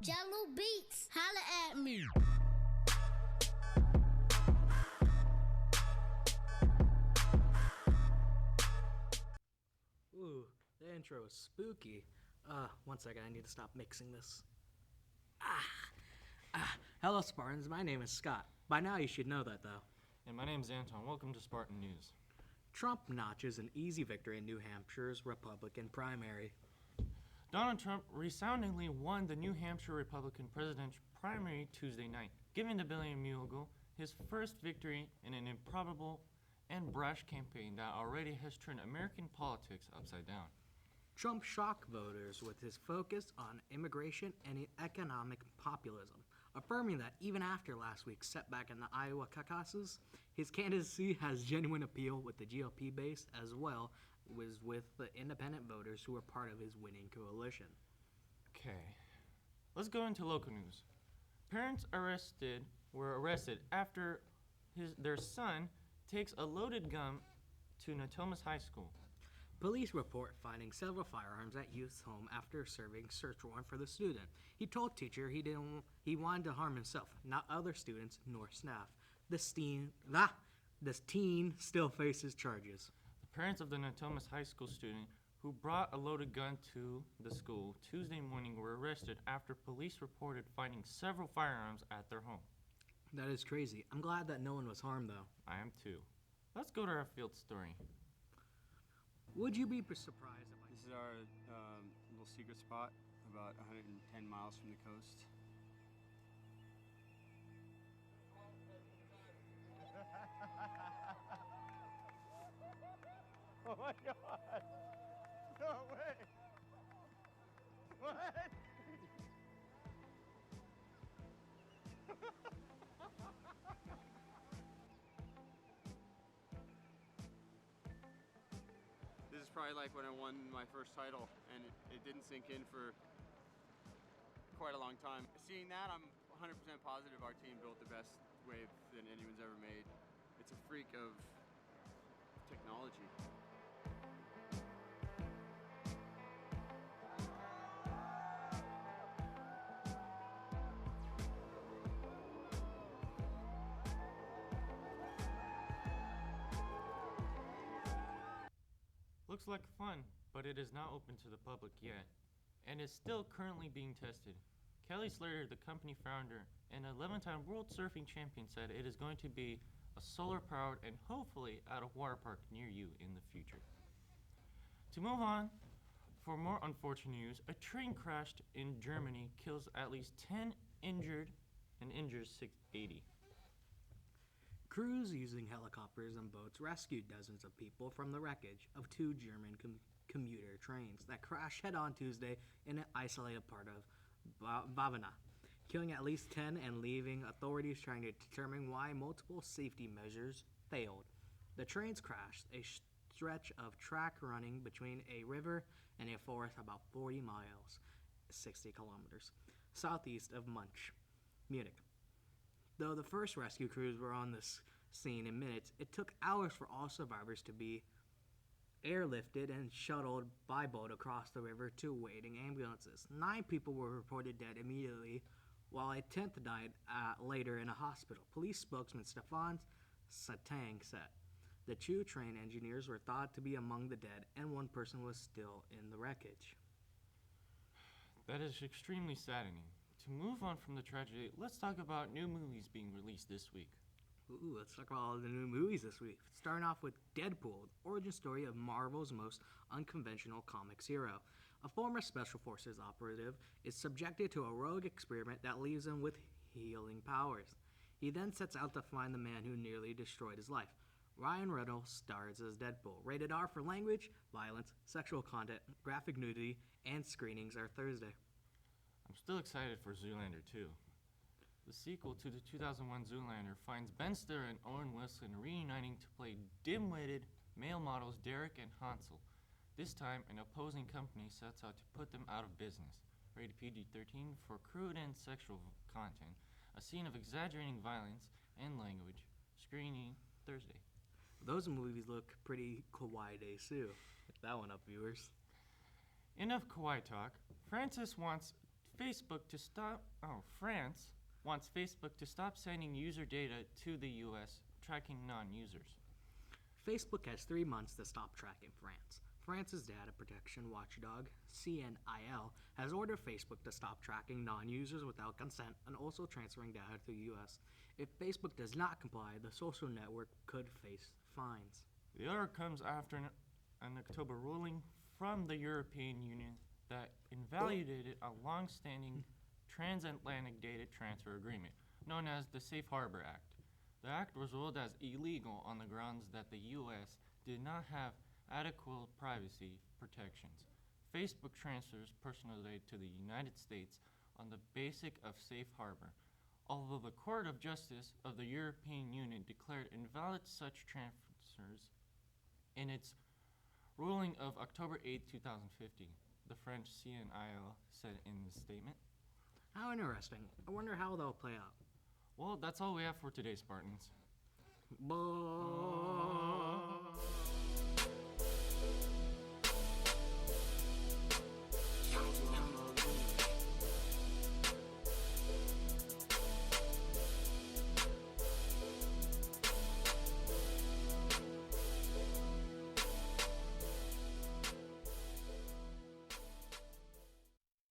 Jello Beats, holla at me. Ooh, the intro is spooky. One second, I need to stop mixing this. Hello, Spartans. My name is Scott. By now, you should know that, though. And my name's Anton. Welcome to Spartan News. Trump notches an easy victory in New Hampshire's Republican primary. Donald Trump resoundingly won the New Hampshire Republican presidential primary Tuesday night, giving the Billionaire Mogul his first victory in an improbable and brash campaign that already has turned American politics upside down. Trump shocked voters with his focus on immigration and economic populism, affirming that even after last week's setback in the Iowa caucuses, his candidacy has genuine appeal with the GOP base as well as with the independent voters who are part of his winning coalition. Okay, let's go into local news. Parents were arrested after their son takes a loaded gun to Natomas High School. Police report finding several firearms at youth's home after serving search warrant for the student. He told teacher he wanted to harm himself, not other students nor staff. This teen still faces charges. The parents of the Natomas High School student who brought a loaded gun to the school Tuesday morning were arrested after police reported finding several firearms at their home. That is crazy. I'm glad that no one was harmed, though. I am too. Let's go to our field story. Would you be surprised if This is our little secret spot, about 110 miles from the coast. Oh my God! No way! What? This is probably like when I won my first title, and it didn't sink in for quite a long time. Seeing that, I'm 100% positive our team built the best wave that anyone's ever made. It's a freak of technology. Looks like fun, but it is not open to the public yet, and is still currently being tested. Kelly Slater, the company founder and 11-time World Surfing Champion, said it is going to be a solar-powered and hopefully at a water park near you in the future. To move on, for more unfortunate news, a train crashed in Germany, kills at least 10 injured and injures 680. Crews using helicopters and boats rescued dozens of people from the wreckage of two German commuter trains that crashed head-on Tuesday in an isolated part of Bavaria, killing at least 10 and leaving authorities trying to determine why multiple safety measures failed. The trains crashed a stretch of track running between a river and a forest about 40 miles, 60 kilometers, southeast of Munich. Though the first rescue crews were on this scene in minutes, it took hours for all survivors to be airlifted and shuttled by boat across the river to waiting ambulances. 9 people were reported dead immediately, while a 10th died later in a hospital. Police spokesman Stefan Satang said the 2 train engineers were thought to be among the dead, and 1 person was still in the wreckage. That is extremely saddening. To move on from the tragedy, let's talk about new movies being released this week. Ooh, let's talk about all the new movies this week. Starting off with Deadpool, the origin story of Marvel's most unconventional comics hero. A former Special Forces operative is subjected to a rogue experiment that leaves him with healing powers. He then sets out to find the man who nearly destroyed his life. Ryan Reynolds stars as Deadpool. Rated R for language, violence, sexual content, graphic nudity, and screenings are Thursday. I'm still excited for Zoolander 2. The sequel to the 2001 Zoolander finds Ben Stiller and Owen Wilson reuniting to play dim-witted male models Derek and Hansel. This time, an opposing company sets out to put them out of business. Rated PG-13 for crude and sexual content, a scene of exaggerating violence and language. Screening Thursday. Those movies look pretty kawaii day too. Hit that one up, viewers. Enough kawaii talk. Francis wants France wants Facebook to stop sending user data to the US, tracking non-users. Facebook has 3 months to stop tracking France. France's data protection watchdog, CNIL, has ordered Facebook to stop tracking non-users without consent and also transferring data to the US. If Facebook does not comply, the social network could face fines. The order comes after an October ruling from the European Union that invalidated a long-standing transatlantic data transfer agreement known as the Safe Harbor Act. The act was ruled as illegal on the grounds that the U.S. did not have adequate privacy protections. Facebook transfers personal data to the United States on the basis of Safe Harbor, although the Court of Justice of the European Union declared invalid such transfers in its ruling of October 8, 2015, the French CNIL said in the statement. How interesting. I wonder how they'll play out. Well, that's all we have for today, Spartans. Bye.